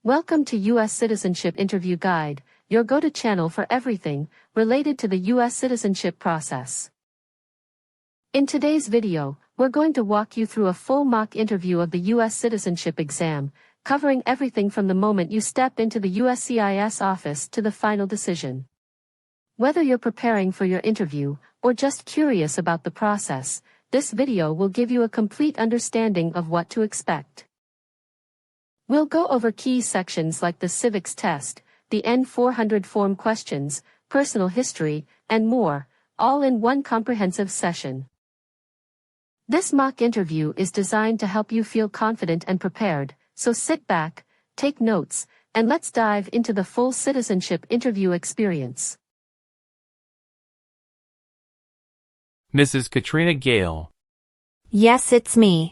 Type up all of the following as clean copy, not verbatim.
Welcome to U.S. Citizenship Interview Guide, your go-to channel for everything related to the U.S. citizenship process. In today's video, we're going to walk you through a full mock interview of the U.S. citizenship exam, covering everything from the moment you step into the USCIS office to the final decision. Whether you're preparing for your interview or just curious about the process, this video will give you a complete understanding of what to expect. We'll go over key sections like the civics test, the N-400 form questions, personal history, and more, all in one comprehensive session. This mock interview is designed to help you feel confident and prepared, so sit back, take notes, and let's dive into the full citizenship interview experience. Mrs. Katrina Gale. Yes, it's me.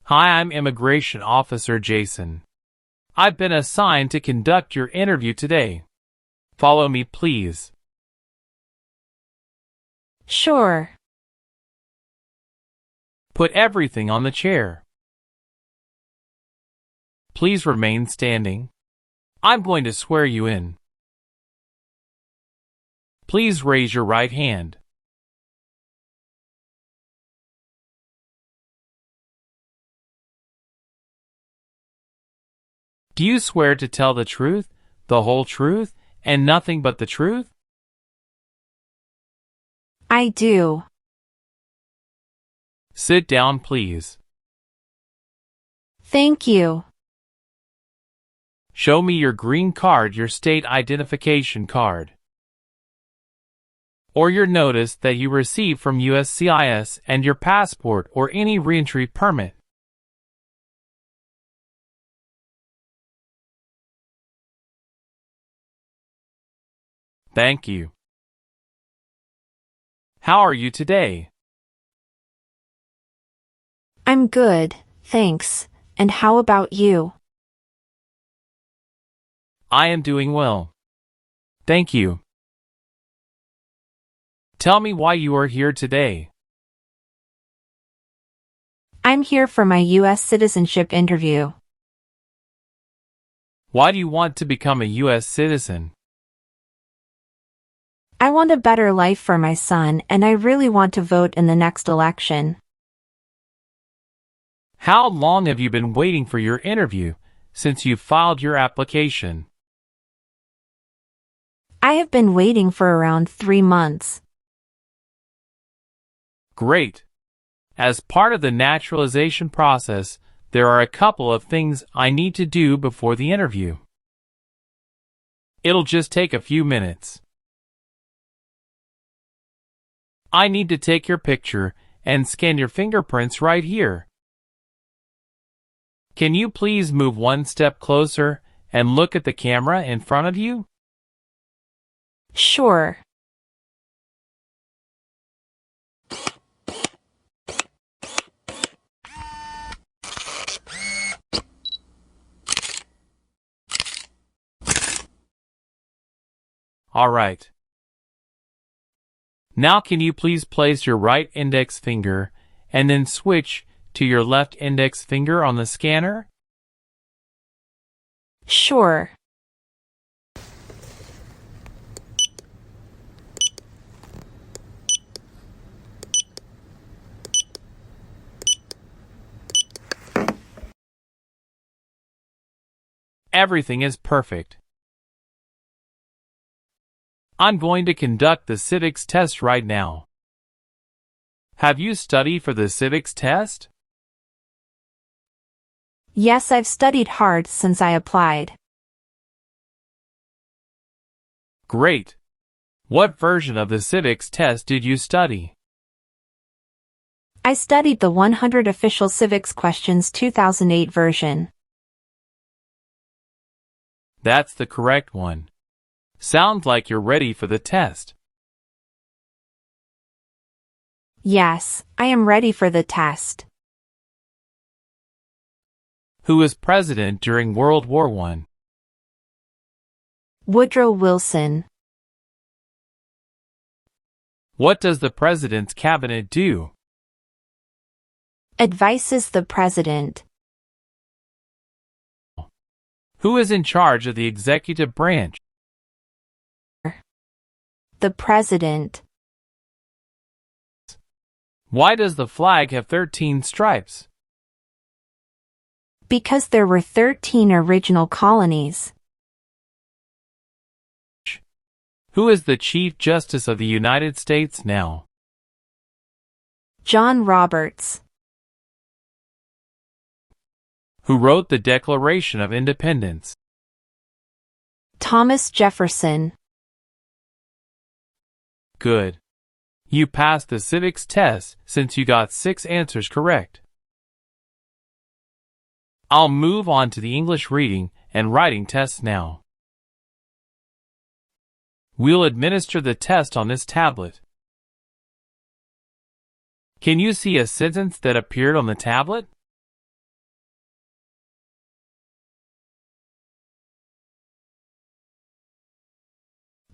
Hi, I'm Immigration Officer Jason. I've been assigned to conduct your interview today. Follow me, please. Sure. Put everything on the chair. Please remain standing. I'm going to swear you in. Please raise your right hand. Do you swear to tell the truth, the whole truth, and nothing but the truth? I do. Sit down, please. Thank you. Show me your green card, your state identification card, or your notice that you received from USCIS, and your passport or any reentry permit. Thank you. How are you today? I'm good, thanks. And how about you? I am doing well. Thank you. Tell me why you are here today. I'm here for my U.S. citizenship interview. Why do you want to become a U.S. citizen? I want a better life for my son, and I really want to vote in the next election. How long have you been waiting for your interview since you filed your application? I have been waiting for around 3 months. Great. As part of the naturalization process, there are a couple of things I need to do before the interview. It'll just take a few minutes. I need to take your picture and scan your fingerprints right here. Can you please move one step closer and look at the camera in front of you? Sure. All right. Now can you please place your right index finger and then switch to your left index finger on the scanner? Sure. Everything is perfect. I'm going to conduct the civics test right now. Have you studied for the civics test? Yes, I've studied hard since I applied. Great. What version of the civics test did you study? I studied the 100 Official Civics Questions 2008 version. That's the correct one. Sounds like you're ready for the test. Yes, I am ready for the test. Who was president during World War I? Woodrow Wilson. What does the president's cabinet do? Advises the president. Who is in charge of the executive branch? The President. Why does the flag have 13 stripes? Because there were 13 original colonies. Who is the Chief Justice of the United States now? John Roberts. Who wrote the Declaration of Independence? Thomas Jefferson. Good. You passed the civics test since you got 6 answers correct. I'll move on to the English reading and writing tests now. We'll administer the test on this tablet. Can you see a sentence that appeared on the tablet?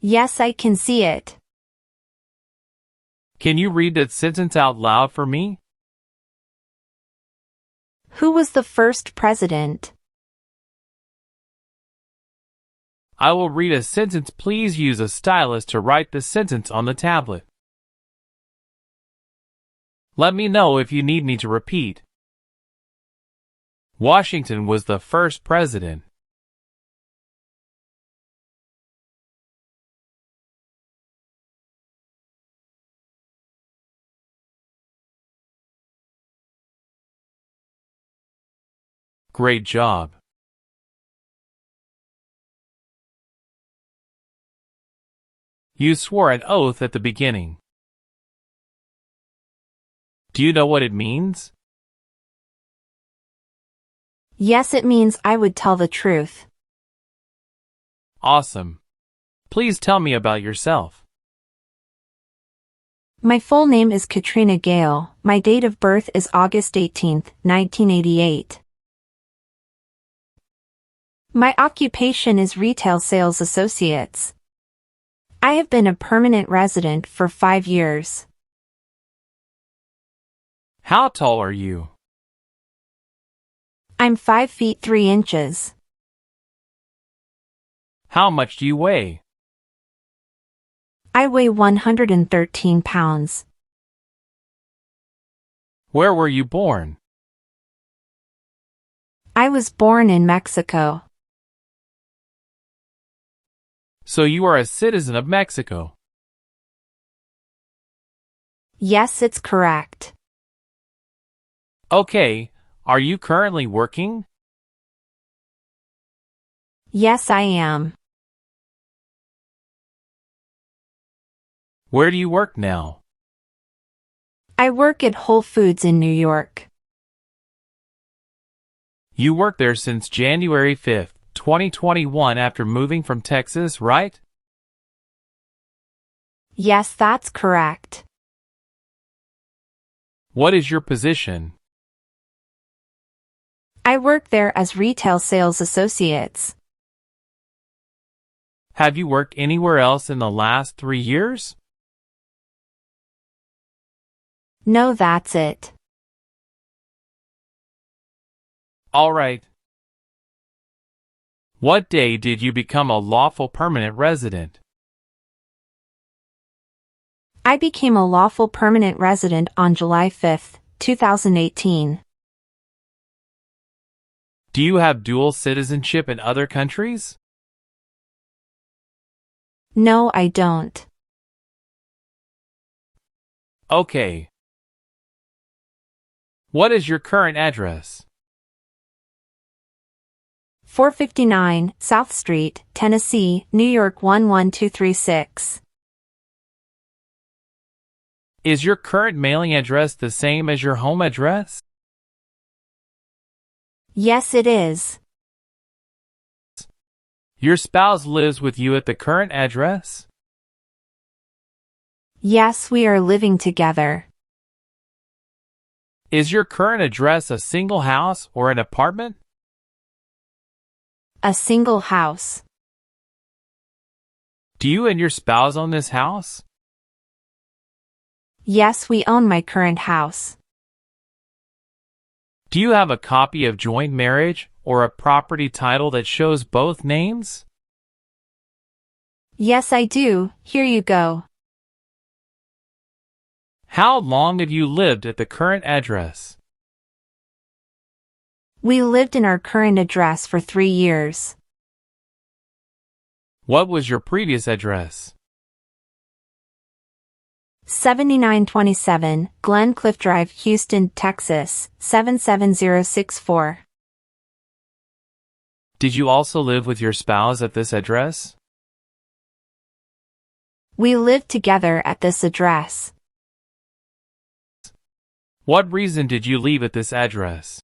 Yes, I can see it. Can you read that sentence out loud for me? Who was the first president? I will read a sentence. Please use a stylus to write the sentence on the tablet. Let me know if you need me to repeat. Washington was the first president. Great job. You swore an oath at the beginning. Do you know what it means? Yes, it means I would tell the truth. Awesome. Please tell me about yourself. My full name is Katrina Gale. My date of birth is August 18, 1988. My occupation is retail sales associates. I have been a permanent resident for 5 years. How tall are you? I'm 5 feet 3 inches. How much do you weigh? I weigh 113 pounds. Where were you born? I was born in Mexico. So you are a citizen of Mexico. Yes, it's correct. Okay, are you currently working? Yes, I am. Where do you work now? I work at Whole Foods in New York. You worked there since January 5th, 2021 after moving from Texas, right? Yes, that's correct. What is your position? I work there as retail sales associates. Have you worked anywhere else in the last 3 years? No, that's it. All right. What day did you become a lawful permanent resident? I became a lawful permanent resident on July 5, 2018. Do you have dual citizenship in other countries? No, I don't. Okay. What is your current address? 459 South Street, Tennessee, New York 11236. Is your current mailing address the same as your home address? Yes, it is. Your spouse lives with you at the current address? Yes, we are living together. Is your current address a single house or an apartment? A single house. Do you and your spouse own this house? Yes, we own my current house. Do you have a copy of joint marriage or a property title that shows both names? Yes, I do. Here you go. How long have you lived at the current address? We lived in our current address for 3 years. What was your previous address? 7927 Glen Cliff Drive, Houston, Texas, 77064. Did you also live with your spouse at this address? We lived together at this address. What reason did you leave at this address?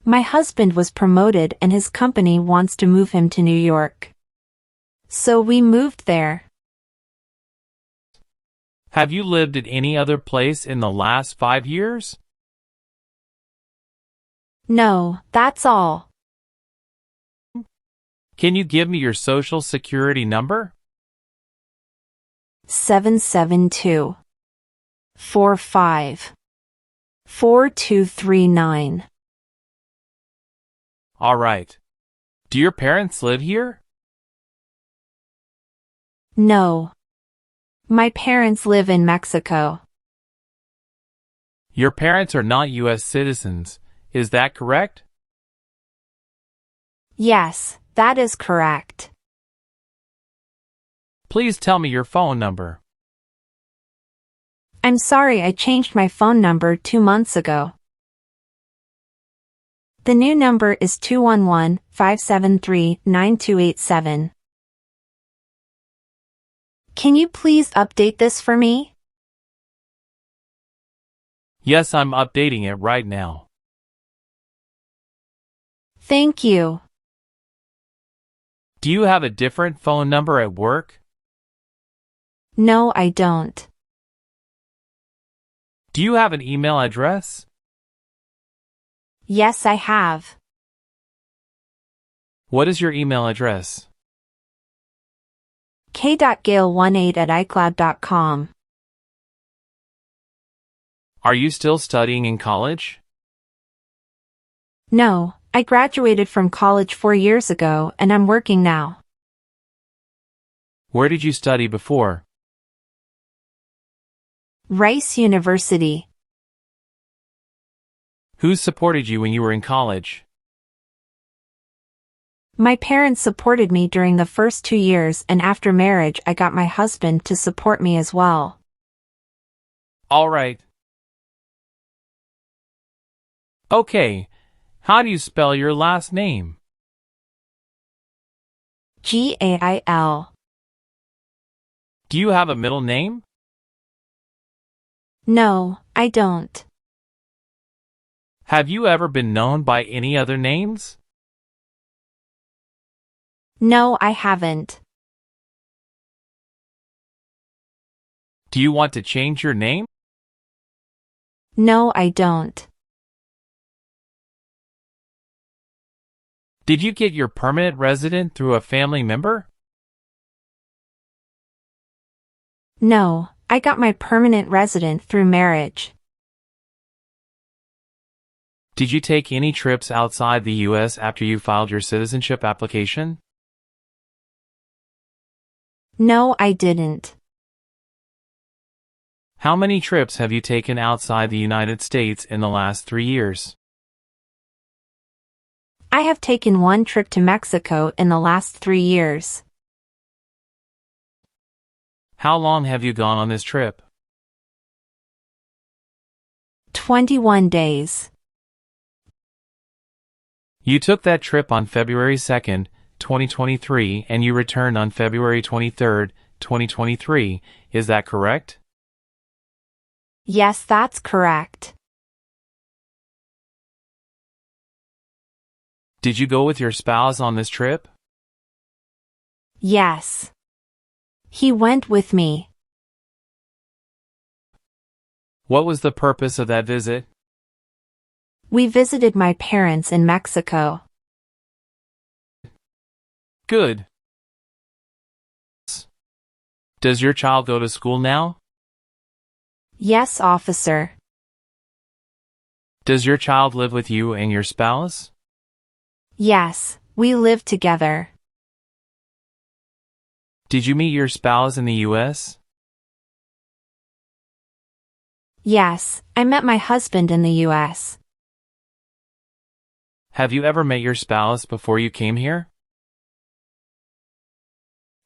My husband was promoted and his company wants to move him to New York. So we moved there. Have you lived at any other place in the last 5 years? No, that's all. Can you give me your social security number? 772 45 4239. All right. Do your parents live here? No. My parents live in Mexico. Your parents are not U.S. citizens, is that correct? Yes, that is correct. Please tell me your phone number. I'm sorry, I changed my phone number 2 months ago. The new number is 211-573-9287. Can you please update this for me? Yes, I'm updating it right now. Thank you. Do you have a different phone number at work? No, I don't. Do you have an email address? Yes, I have. What is your email address? k.gale18@icloud.com. Are you still studying in college? No, I graduated from college 4 years ago and I'm working now. Where did you study before? Rice University. Who supported you when you were in college? My parents supported me during the first 2 years, and after marriage I got my husband to support me as well. All right. Okay. How do you spell your last name? Gail. Do you have a middle name? No, I don't. Have you ever been known by any other names? No, I haven't. Do you want to change your name? No, I don't. Did you get your permanent resident through a family member? No, I got my permanent resident through marriage. Did you take any trips outside the U.S. after you filed your citizenship application? No, I didn't. How many trips have you taken outside the United States in the last 3 years? I have taken 1 trip to Mexico in the last 3 years. How long have you gone on this trip? 21 days. You took that trip on February 2nd, 2023, and you returned on February 23rd, 2023. Is that correct? Yes, that's correct. Did you go with your spouse on this trip? Yes. He went with me. What was the purpose of that visit? We visited my parents in Mexico. Good. Does your child go to school now? Yes, officer. Does your child live with you and your spouse? Yes, we live together. Did you meet your spouse in the U.S.? Yes, I met my husband in the U.S. Have you ever met your spouse before you came here?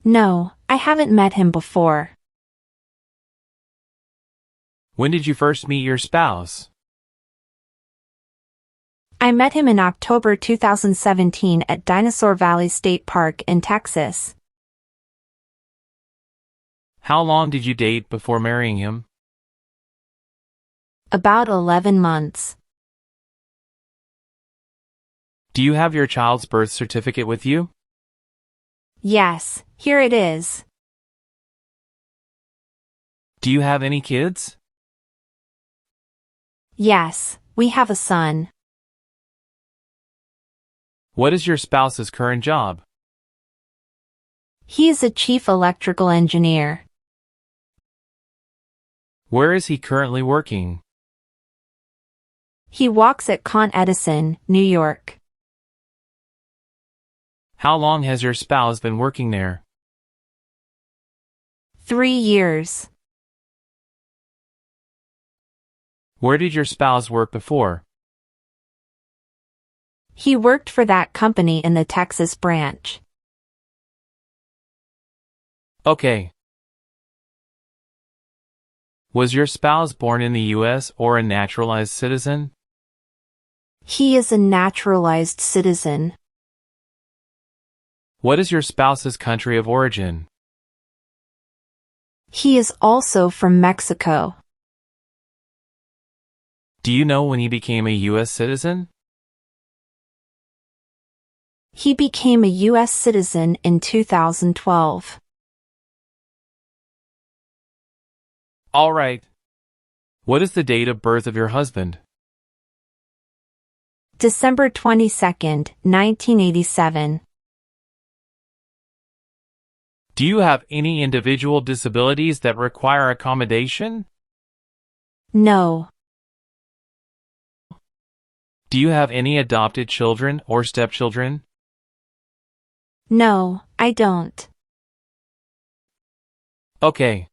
No, I haven't met him before. When did you first meet your spouse? I met him in October 2017 at Dinosaur Valley State Park in Texas. How long did you date before marrying him? About 11 months. Do you have your child's birth certificate with you? Yes, here it is. Do you have any kids? Yes, we have a son. What is your spouse's current job? He is a chief electrical engineer. Where is he currently working? He walks at Con Edison, New York. How long has your spouse been working there? 3 years. Where did your spouse work before? He worked for that company in the Texas branch. Okay. Was your spouse born in the U.S. or a naturalized citizen? He is a naturalized citizen. What is your spouse's country of origin? He is also from Mexico. Do you know when he became a U.S. citizen? He became a U.S. citizen in 2012. All right. What is the date of birth of your husband? December 22nd, 1987. Do you have any individual disabilities that require accommodation? No. Do you have any adopted children or stepchildren? No, I don't. Okay.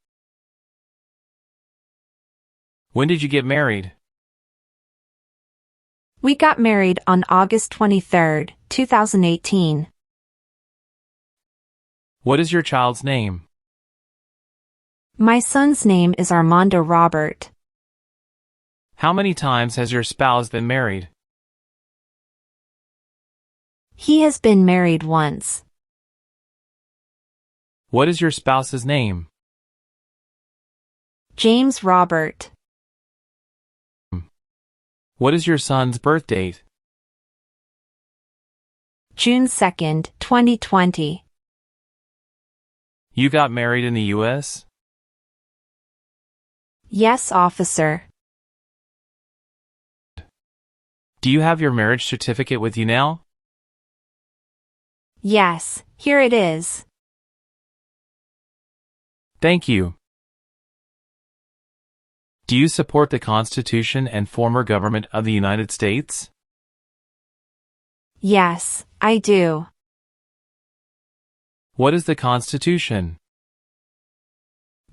When did you get married? We got married on August 23rd, 2018. What is your child's name? My son's name is Armando Robert. How many times has your spouse been married? He has been married once. What is your spouse's name? James Robert. What is your son's birth date? June 2nd, 2020. You got married in the U.S.? Yes, officer. Do you have your marriage certificate with you now? Yes, here it is. Thank you. Do you support the Constitution and former government of the United States? Yes, I do. What is the Constitution?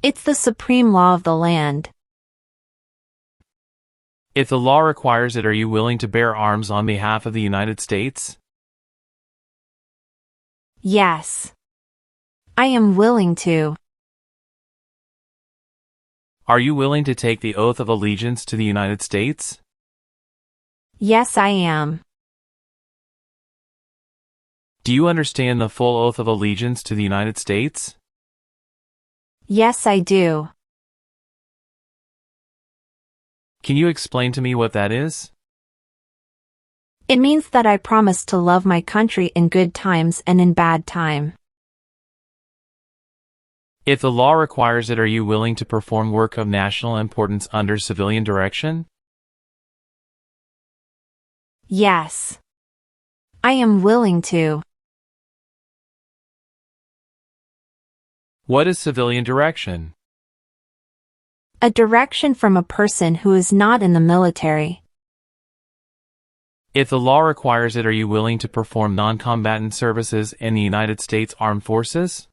It's the supreme law of the land. If the law requires it, are you willing to bear arms on behalf of the United States? Yes. I am willing to. Are you willing to take the oath of allegiance to the United States? Yes, I am. Do you understand the full oath of allegiance to the United States? Yes, I do. Can you explain to me what that is? It means that I promise to love my country in good times and in bad time. If the law requires it, are you willing to perform work of national importance under civilian direction? Yes. I am willing to. What is civilian direction? A direction from a person who is not in the military. If the law requires it, are you willing to perform non-combatant services in the United States Armed Forces?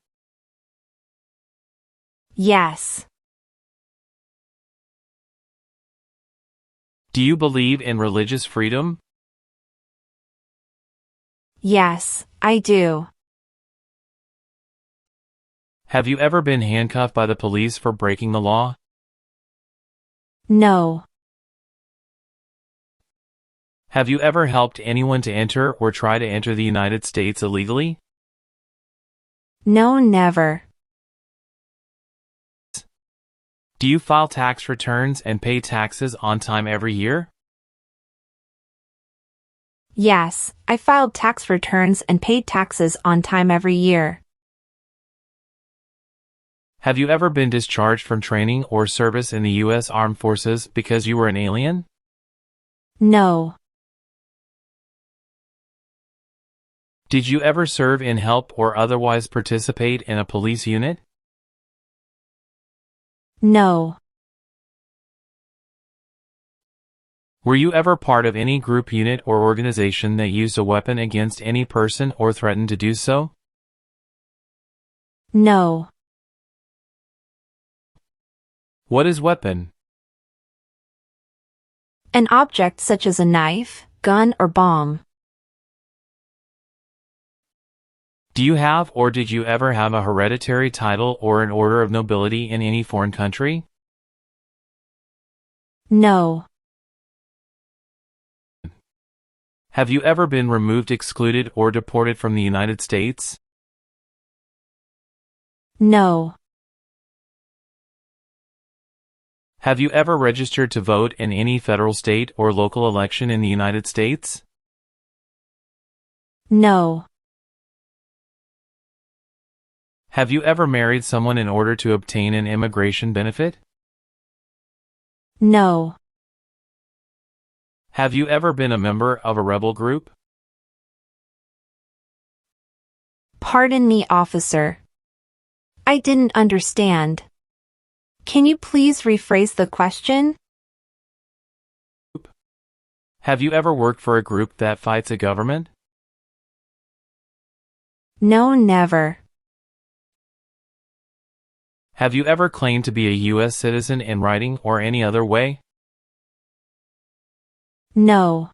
Yes. Do you believe in religious freedom? Yes, I do. Have you ever been handcuffed by the police for breaking the law? No. Have you ever helped anyone to enter or try to enter the United States illegally? No, never. Do you file tax returns and pay taxes on time every year? Yes, I filed tax returns and paid taxes on time every year. Have you ever been discharged from training or service in the U.S. Armed Forces because you were an alien? No. Did you ever serve in, help, or otherwise participate in a police unit? No. Were you ever part of any group, unit, or organization that used a weapon against any person or threatened to do so? No. What is weapon? An object such as a knife, gun, or bomb. Do you have or did you ever have a hereditary title or an order of nobility in any foreign country? No. Have you ever been removed, excluded, or deported from the United States? No. Have you ever registered to vote in any federal, state, or local election in the United States? No. Have you ever married someone in order to obtain an immigration benefit? No. Have you ever been a member of a rebel group? Pardon me, officer. I didn't understand. Can you please rephrase the question? Have you ever worked for a group that fights a government? No, never. Have you ever claimed to be a U.S. citizen in writing or any other way? No.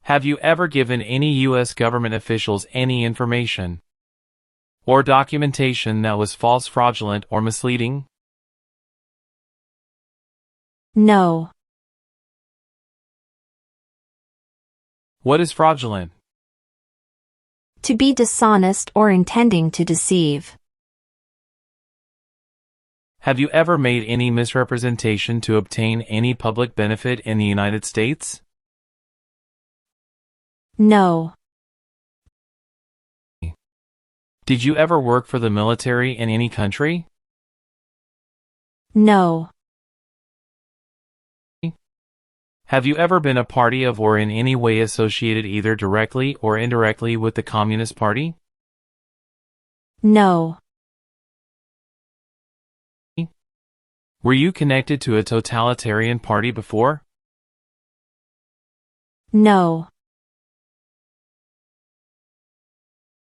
Have you ever given any U.S. government officials any information or documentation that was false, fraudulent, or misleading? No. What is fraudulent? To be dishonest or intending to deceive. Have you ever made any misrepresentation to obtain any public benefit in the United States? No. Did you ever work for the military in any country? No. Have you ever been a party of or in any way associated either directly or indirectly with the Communist Party? No. Were you connected to a totalitarian party before? No.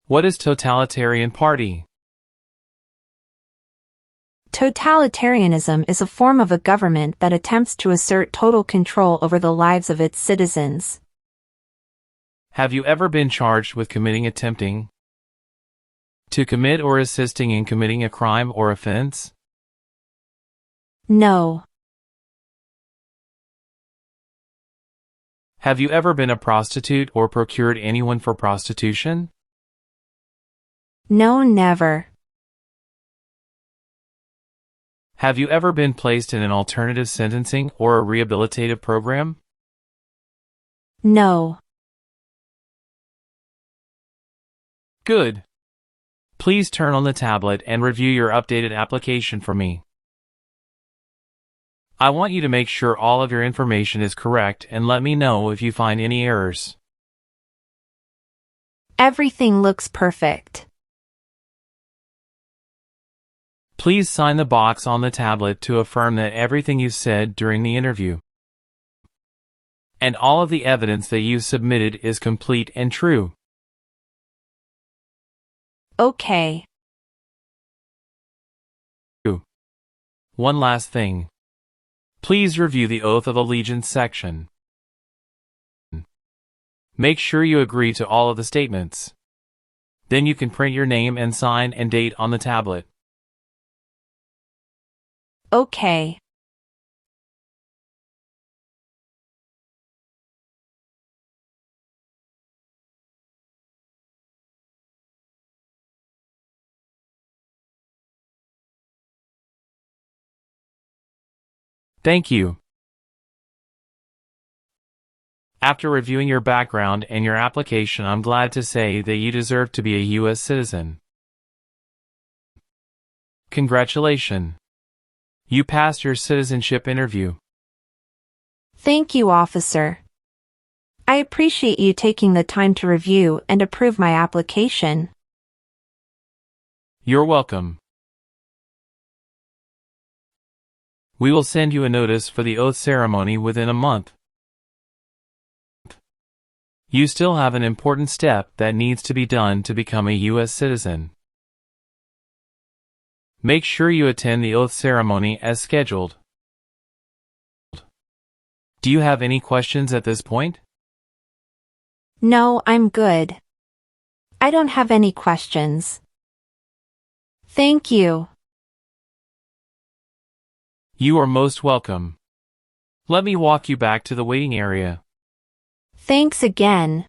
What is totalitarian party? Totalitarianism is a form of a government that attempts to assert total control over the lives of its citizens. Have you ever been charged with committing, attempting to commit, or assisting in committing a crime or offense? No. Have you ever been a prostitute or procured anyone for prostitution? No, never. Have you ever been placed in an alternative sentencing or a rehabilitative program? No. Good. Please turn on the tablet and review your updated application for me. I want you to make sure all of your information is correct and let me know if you find any errors. Everything looks perfect. Please sign the box on the tablet to affirm that everything you said during the interview and all of the evidence that you submitted is complete and true. Okay. One last thing. Please review the Oath of Allegiance section. Make sure you agree to all of the statements. Then you can print your name and sign and date on the tablet. Okay. Thank you. After reviewing your background and your application, I'm glad to say that you deserve to be a U.S. citizen. Congratulations. You passed your citizenship interview. Thank you, officer. I appreciate you taking the time to review and approve my application. You're welcome. We will send you a notice for the oath ceremony within a month. You still have an important step that needs to be done to become a U.S. citizen. Make sure you attend the oath ceremony as scheduled. Do you have any questions at this point? No, I'm good. I don't have any questions. Thank you. You are most welcome. Let me walk you back to the waiting area. Thanks again.